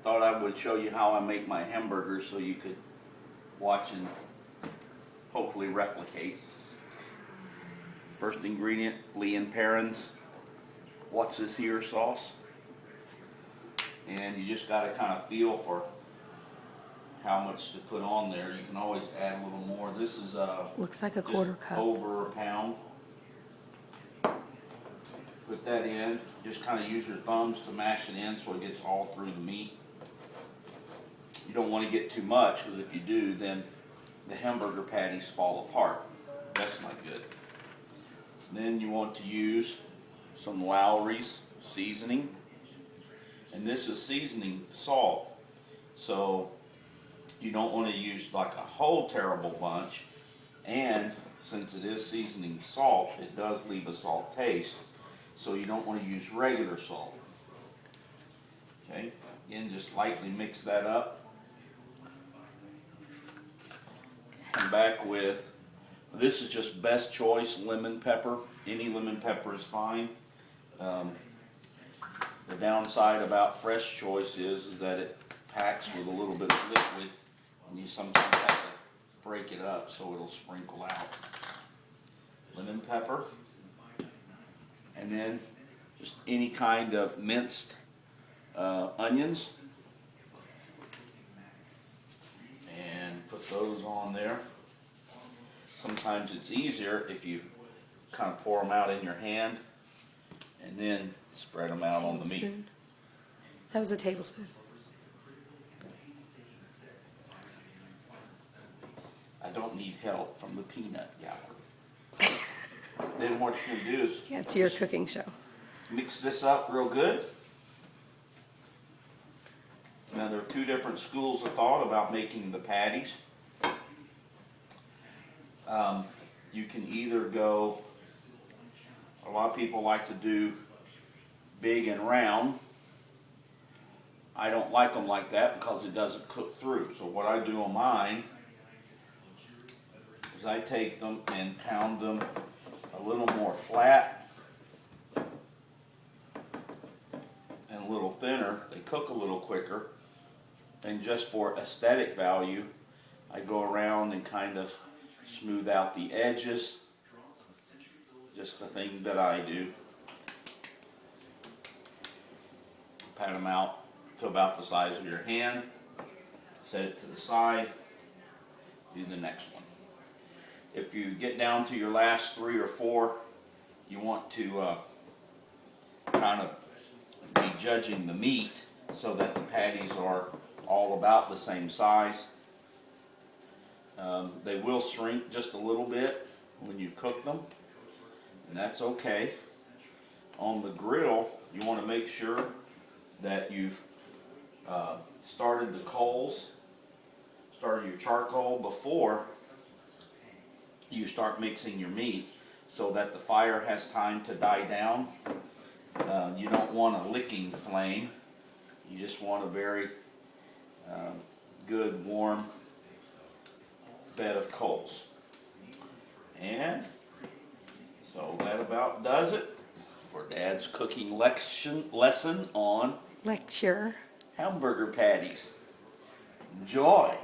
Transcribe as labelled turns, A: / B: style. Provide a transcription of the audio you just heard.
A: thought I would show you how I make my hamburgers so you could watch and hopefully replicate. First ingredient, Lee and Perrin's What's This Here sauce. And you just got to kind of feel for how much to put on there. You can always add a little more. This is
B: looks like a quarter cup.
A: Over a pound. Put that in. Just kind of use your thumbs to mash it in so it gets all through the meat. You don't want to get too much, because if you do, then the hamburger patties fall apart. That's not good. Then you want to use some Lowry's seasoning. And this is seasoning salt. So you don't want to use like a whole terrible bunch. And since it is seasoning salt, it does leave a salt taste. So you don't want to use regular salt. Okay, again, just lightly mix that up. Come back with, this is just best choice lemon pepper. Any lemon pepper is fine. The downside about fresh choice is that it packs with a little bit of liquid, and you sometimes have to break it up so it'll sprinkle out. Lemon pepper. And then just any kind of minced onions. And put those on there. Sometimes it's easier if you kind of pour them out in your hand and then spread them out on the meat.
B: That was a tablespoon.
A: I don't need help from the peanut gallery. Then what you're going to do is...
B: Yeah, it's your cooking show.
A: Mix this up real good. Now there are two different schools of thought about making the patties. You can either go, a lot of people like to do big and round. I don't like them like that because it doesn't cook through. So what I do on mine is I take them and pound them a little more flat and a little thinner. They cook a little quicker. And just for aesthetic value, I go around and kind of smooth out the edges. Just the thing that I do. Pat them out to about the size of your hand. Set it to the side. Do the next one. If you get down to your last 3 or 4, you want to kind of be judging the meat so that the patties are all about the same size. They will shrink just a little bit when you cook them, and that's okay. On the grill, you want to make sure that you've started your charcoal before you start mixing your meat, so that the fire has time to die down. You don't want a licking flame. You just want a very good warm bed of coals. And so that about does it for Dad's cooking lesson on
B: Lecture.
A: hamburger patties. Enjoy!